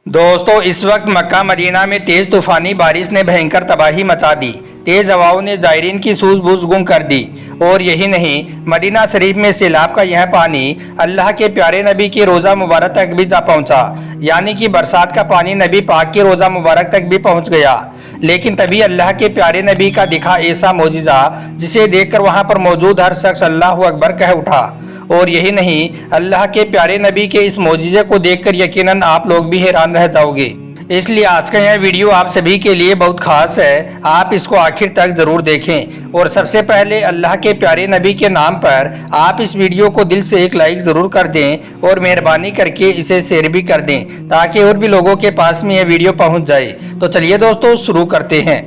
दोस्तों इस वक्त मक्का मदीना में तेज तूफानी बारिश ने भयंकर तबाही मचा दी। तेज हवाओं ने ज़ायरीन की सूझबूझ गुम कर दी। और यही नहीं, मदीना शरीफ में सैलाब का यह पानी अल्लाह के प्यारे नबी की रोज़ा मुबारक तक भी जा पहुंचा, यानी कि बरसात का पानी नबी पाक की रोज़ा मुबारक तक भी पहुंच गया। लेकिन तभी अल्लाह के प्यारे नबी का दिखा ऐसा मोजिज़ा जिसे देखकर वहां पर मौजूद हर शख्स अल्लाह अकबर कह उठा। और यही नहीं, अल्लाह के प्यारे नबी के इस मोजिज़े को देखकर यकीनन आप लोग भी हैरान रह जाओगे। इसलिए आज का यह वीडियो आप सभी के लिए बहुत खास है, आप इसको आखिर तक जरूर देखें। और सबसे पहले अल्लाह के प्यारे नबी के नाम पर आप इस वीडियो को दिल से एक लाइक जरूर कर दें और मेहरबानी करके इसे शेयर भी कर दें ताकि और भी लोगों के पास में यह वीडियो पहुंच जाए। तो चलिए दोस्तों शुरू करते हैं।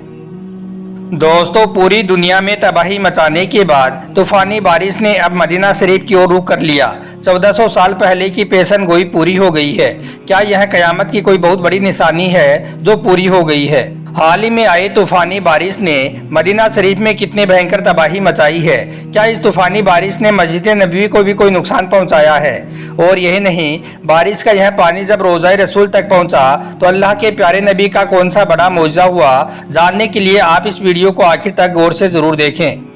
दोस्तों पूरी दुनिया में तबाही मचाने के बाद तूफानी बारिश ने अब मदीना शरीफ की ओर रुख कर लिया। 1400 साल पहले की पेशन गोई पूरी हो गई है। क्या यह कयामत की कोई बहुत बड़ी निशानी है जो पूरी हो गई है? हाल ही में आए तूफानी बारिश ने मदीना शरीफ में कितनी भयंकर तबाही मचाई है। क्या इस तूफानी बारिश ने मस्जिद नबवी को भी कोई नुकसान पहुंचाया है? और यही नहीं, बारिश का यह पानी जब रोज़ा रसूल तक पहुंचा तो अल्लाह के प्यारे नबी का कौन सा बड़ा मौजज़ा हुआ, जानने के लिए आप इस वीडियो को आखिर तक गौर से ज़रूर देखें।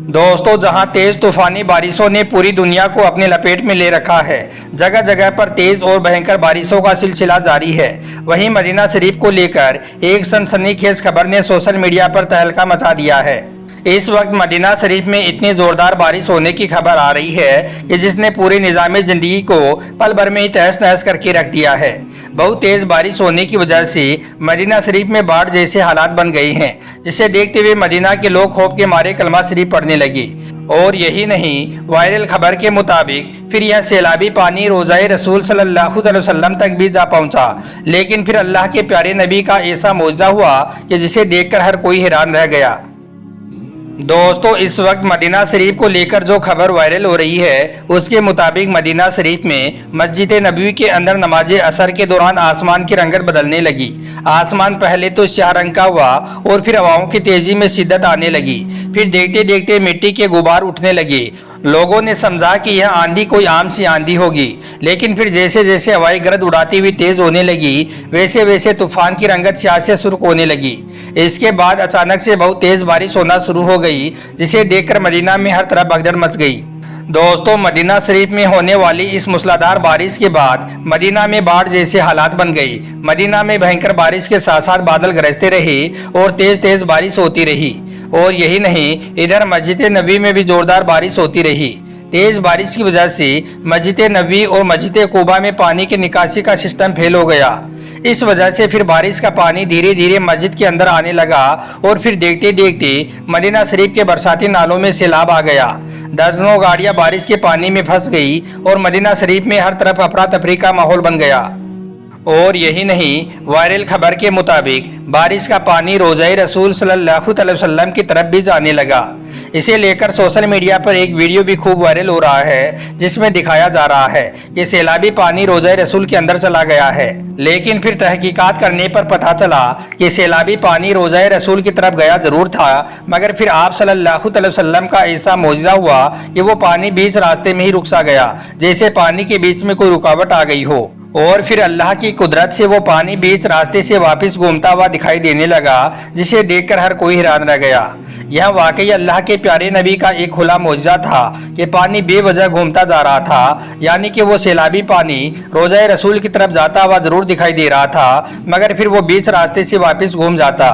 दोस्तों जहां तेज तूफानी बारिशों ने पूरी दुनिया को अपने लपेट में ले रखा है, जगह जगह पर तेज और भयंकर बारिशों का सिलसिला जारी है, वहीं मदीना शरीफ को लेकर एक सनसनीखेज खबर ने सोशल मीडिया पर तहलका मचा दिया है। इस वक्त मदीना शरीफ में इतनी जोरदार बारिश होने की खबर आ रही है कि जिसने पूरे निज़ाम ज़िंदगी को पल भर में ही तहस नहस करके रख दिया है। बहुत तेज बारिश होने की वजह से मदीना शरीफ में बाढ़ जैसे हालात बन गए हैं, जिसे देखते हुए मदीना के लोग खौफ के मारे कलमा शरीफ पढ़ने लगे। और यही नहीं, वायरल खबर के मुताबिक फिर यह सैलाबी पानी रोज़ाए रसूल सल्लल्लाहु अलैहि वसल्लम तक भी जा पहुंचा। लेकिन फिर अल्लाह के प्यारे नबी का ऐसा मौजज़ा हुआ कि जिसे देखकर हर कोई हैरान रह गया। दोस्तों इस वक्त मदीना शरीफ को लेकर जो खबर वायरल हो रही है उसके मुताबिक मदीना शरीफ में मस्जिद नबवी के अंदर नमाज असर के दौरान आसमान की रंगत बदलने लगी। आसमान पहले तो स्याह रंग का हुआ और फिर हवाओं की तेजी में शिद्दत आने लगी। फिर देखते देखते मिट्टी के गुबार उठने लगे। लोगों ने समझा कि यह आंधी कोई आम सी आंधी होगी, लेकिन फिर जैसे जैसे हवाई गर्द उड़ाती हुई तेज होने लगी वैसे वैसे तूफान की रंगत स्याह से सुर्ख होने लगी। इसके बाद अचानक से बहुत तेज बारिश होना शुरू हो गई, जिसे देखकर मदीना में हर तरफ भगदड़ मच गई। दोस्तों मदीना शरीफ में होने वाली इस मूसलाधार बारिश के बाद मदीना में बाढ़ जैसे हालात बन गई। मदीना में भयंकर बारिश के साथ साथ बादल गरजते रहे और तेज तेज बारिश होती रही। और यही नहीं, इधर मस्जिद नबवी में भी जोरदार बारिश होती रही। तेज बारिश की वजह से मस्जिद नबवी और मस्जिद कुबा में पानी की निकासी का सिस्टम फेल हो गया। इस वजह से फिर बारिश का पानी धीरे धीरे मस्जिद के अंदर आने लगा और फिर देखते देखते मदीना शरीफ के बरसाती नालों में सैलाब आ गया। दर्जनों गाड़ियां बारिश के पानी में फंस गई और मदीना शरीफ में हर तरफ अफरा तफरी का माहौल बन गया। और यही नहीं, वायरल खबर के मुताबिक बारिश का पानी रोज़ाए रसूल सल्लल्लाहु अलैहि वसल्लम की तरफ भी जाने लगा। इसे लेकर सोशल मीडिया पर एक वीडियो भी खूब वायरल हो रहा है, जिसमें दिखाया जा रहा है कि सैलाबी पानी रोज़ाए रसूल के अंदर चला गया है। लेकिन फिर तहकीकात करने पर पता चला कि सैलाबी पानी रोज़ाए रसूल की तरफ गया जरूर था, मगर फिर आप सल्लल्लाहु अलैहि वसल्लम का ऐसा मौजज़ा हुआ कि वो पानी बीच रास्ते में ही रुक सा गया, जैसे पानी के बीच में कोई रुकावट आ गई हो। और फिर अल्लाह की कुदरत से वो पानी बीच रास्ते से वापस घूमता हुआ दिखाई देने लगा, जिसे देखकर हर कोई हैरान रह गया। यह वाकई अल्लाह के प्यारे नबी का एक खुला मौजज़ा था कि पानी बेवजह घूमता जा रहा था, यानी कि वो सैलाबी पानी रोज़ाए रसूल की तरफ जाता हुआ जरूर दिखाई दे रहा था, मगर फिर वो बीच रास्ते से वापस घूम जाता।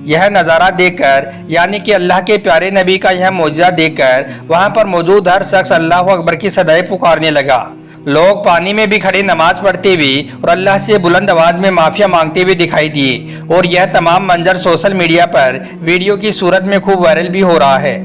यह नज़ारा देखकर, यानी कि अल्लाह के प्यारे नबी का यह मौजज़ा देखकर वहाँ पर मौजूद हर शख्स अल्लाह अकबर की सदाएं पुकारने लगा। लोग पानी में भी खड़े नमाज पढ़ते हुए और अल्लाह से बुलंद आवाज में माफिया मांगते हुए दिखाई दिए। और यह तमाम मंजर सोशल मीडिया पर वीडियो की सूरत में खूब वायरल भी हो रहा है।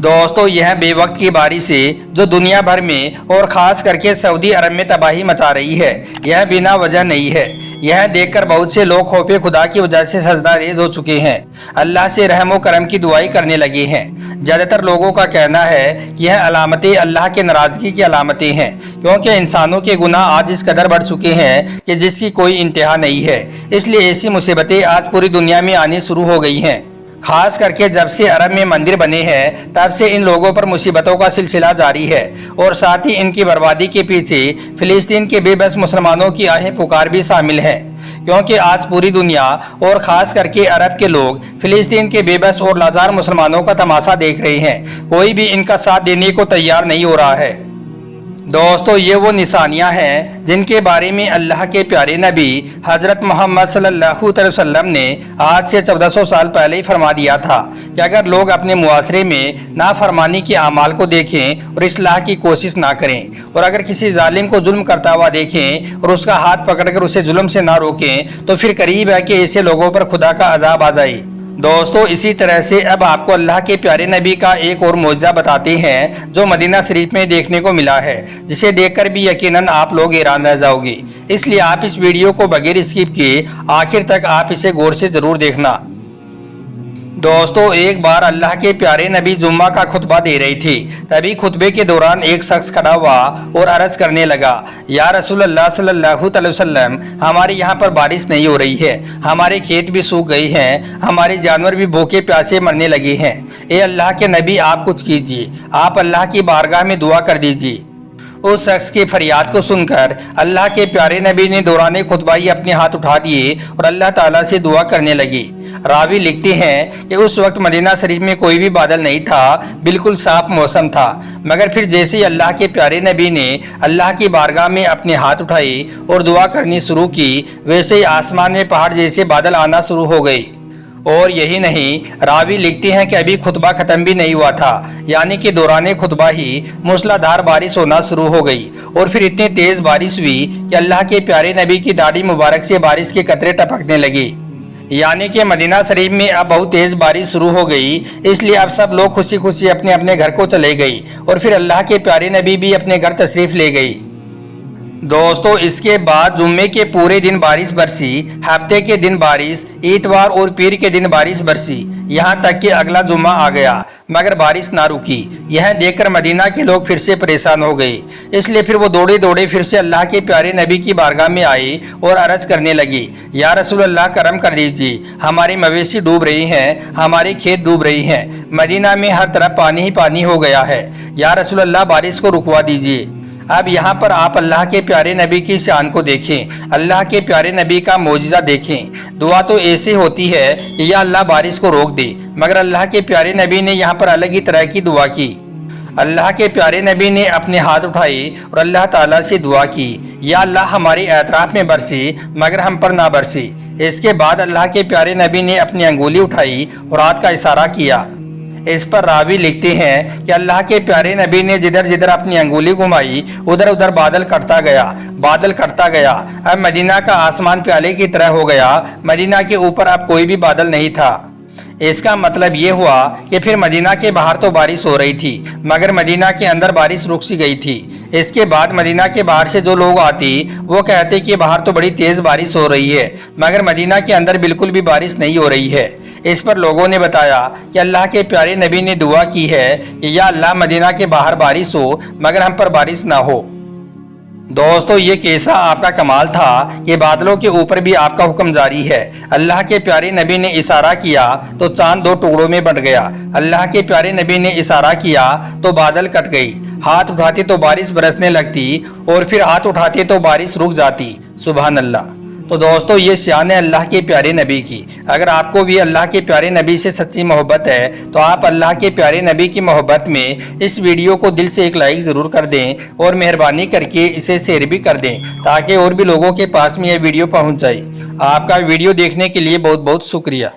दोस्तों यह बेवक्त की बारिश से जो दुनिया भर में और खास करके सऊदी अरब में तबाही मचा रही है, यह बिना वजह नहीं है। यह देखकर बहुत से लोग खौफे खुदा की वजह से सजदा रेज हो चुके हैं, अल्लाह से रहम व करम की दुआई करने लगे हैं। ज़्यादातर लोगों का कहना है कि यह अलामतें अल्लाह के नाराज़गी की अलामतें हैं, क्योंकि इंसानों के गुनाह आज इस कदर बढ़ चुके हैं कि जिसकी कोई इंतहा नहीं है। इसलिए ऐसी मुसीबतें आज पूरी दुनिया में आनी शुरू हो गई हैं। खास करके जब से अरब में मंदिर बने हैं तब से इन लोगों पर मुसीबतों का सिलसिला जारी है और साथ ही इनकी बर्बादी के पीछे फिलिस्तीन के बेबस मुसलमानों की आहें पुकार भी शामिल है, क्योंकि आज पूरी दुनिया और ख़ास करके अरब के लोग फिलिस्तीन के बेबस और लाचार मुसलमानों का तमाशा देख रहे हैं। कोई भी इनका साथ देने को तैयार नहीं हो रहा है। दोस्तों, ये वो निशानियां हैं जिनके बारे में अल्लाह के प्यारे नबी हज़रत मोहम्मद सल्लल्लाहु अलैहि वसल्लम ने आज से 1400 साल पहले ही फरमा दिया था कि अगर लोग अपने मुआशरे में नाफरमानी के अमाल को देखें और इस्लाह की कोशिश ना करें और अगर किसी जालिम को जुल्म करता हुआ देखें और उसका हाथ पकड़कर उसे जुल्म से ना रोकें तो फिर करीब है कि ऐसे लोगों पर खुदा का अजाब आ जाए। दोस्तों, इसी तरह से अब आपको अल्लाह के प्यारे नबी का एक और मौजज़ा बताते हैं जो मदीना शरीफ में देखने को मिला है, जिसे देखकर भी यकीनन आप लोग हैरान रह जाओगे। इसलिए आप इस वीडियो को बगैर स्किप किए आखिर तक आप इसे गौर से जरूर देखना। दोस्तों, एक बार अल्लाह के प्यारे नबी जुम्मा का खुतबा दे रही थी। तभी खुतबे के दौरान एक शख्स खड़ा हुआ और अर्ज करने लगा, या रसूल अल्लाह सल्लल्लाहु अलैहि वसल्लम, हमारे यहाँ पर बारिश नहीं हो रही है, हमारे खेत भी सूख गए हैं, हमारे जानवर भी भूखे प्यासे मरने लगे हैं। ए अल्लाह के नबी, आप कुछ कीजिए, आप अल्लाह की बारगाह में दुआ कर दीजिए। उस शख्स की फरियाद को सुनकर अल्लाह के प्यारे नबी ने दौरान खुतबा ही अपने हाथ उठा दिए और अल्लाह ताला से दुआ करने लगी। रावी लिखते हैं कि उस वक्त मदीना शरीफ में कोई भी बादल नहीं था, बिल्कुल साफ मौसम था। मगर फिर जैसे ही अल्लाह के प्यारे नबी ने अल्लाह की बारगाह में अपने हाथ उठाए और दुआ करनी शुरू की, वैसे ही आसमान में पहाड़ जैसे बादल आना शुरू हो गए। और यही नहीं, रावी लिखते हैं कि अभी खुतबा ख़त्म भी नहीं हुआ था, यानी कि दौरान खुतबा ही मूसलाधार बारिश होना शुरू हो गई और फिर इतनी तेज़ बारिश हुई कि अल्लाह के प्यारे नबी की दाढ़ी मुबारक से बारिश के कतरे टपकने लगे। यानी कि मदीना शरीफ में अब बहुत तेज़ बारिश शुरू हो गई, इसलिए अब सब लोग खुशी खुशी अपने अपने घर को चले गई और फिर अल्लाह के प्यारे नबी भी अपने घर तशरीफ़ ले गई। दोस्तों, इसके बाद जुम्मे के पूरे दिन बारिश बरसी, हफ्ते के दिन बारिश, इतवार और पीर के दिन बारिश बरसी, यहाँ तक कि अगला जुम्मा आ गया मगर बारिश ना रुकी। यह देखकर मदीना के लोग फिर से परेशान हो गए, इसलिए फिर वो दौड़े दौड़े फिर से अल्लाह के प्यारे नबी की बारगाह में आए और अर्ज करने लगे, या रसूल अल्लाह, करम कर दीजिए, हमारे मवेशी डूब रही हैं, हमारे खेत डूब रही हैं, मदीना में हर तरफ पानी ही पानी हो गया है, या रसूल अल्लाह, बारिश को रुकवा दीजिए। अब यहाँ पर आप अल्लाह के प्यारे नबी की शान को देखें, अल्लाह के प्यारे नबी का मौजिज़ा देखें। दुआ तो ऐसे होती है कि या अल्लाह बारिश को रोक दे, मगर अल्लाह के प्यारे नबी ने यहाँ पर अलग ही तरह की दुआ की। अल्लाह के प्यारे नबी ने अपने हाथ उठाए और अल्लाह ताला से दुआ की, या अल्लाह हमारे एतराफ़ में बरसे मगर हम पर ना बरसे। इसके बाद अल्लाह के प्यारे नबी ने अपनी अंगुली उठाई और हाथ का इशारा किया। इस पर रावी लिखते हैं कि अल्लाह के प्यारे नबी ने जिधर जिधर अपनी अंगुली घुमाई उधर उधर बादल कटता गया, बादल कटता गया। अब मदीना का आसमान प्याले की तरह हो गया, मदीना के ऊपर अब कोई भी बादल नहीं था। इसका मतलब ये हुआ कि फिर मदीना के बाहर तो बारिश हो रही थी मगर मदीना के अंदर बारिश रुक सी गई थी। इसके बाद मदीना के बाहर से जो लोग आते वो कहते कि बाहर तो बड़ी तेज़ बारिश हो रही है मगर मदीना के अंदर बिल्कुल भी बारिश नहीं हो रही है। इस पर लोगों ने बताया कि अल्लाह के प्यारे नबी ने दुआ की है कि या अल्लाह, मदीना के बाहर बारिश हो मगर हम पर बारिश ना हो। दोस्तों, ये कैसा आपका कमाल था कि बादलों के ऊपर भी आपका हुक्म जारी है। अल्लाह के प्यारे नबी ने इशारा किया तो चांद दो टुकड़ों में बंट गया, अल्लाह के प्यारे नबी ने इशारा किया तो बादल कट गई, हाथ उठाते तो बारिश बरसने लगती और फिर हाथ उठाते तो बारिश रुक जाती। सुभान अल्लाह। तो दोस्तों, ये शान है अल्लाह के प्यारे नबी की। अगर आपको भी अल्लाह के प्यारे नबी से सच्ची मोहब्बत है तो आप अल्लाह के प्यारे नबी की मोहब्बत में इस वीडियो को दिल से एक लाइक ज़रूर कर दें और मेहरबानी करके इसे शेयर भी कर दें ताकि और भी लोगों के पास में यह वीडियो पहुंच जाए। आपका वीडियो देखने के लिए बहुत बहुत शुक्रिया।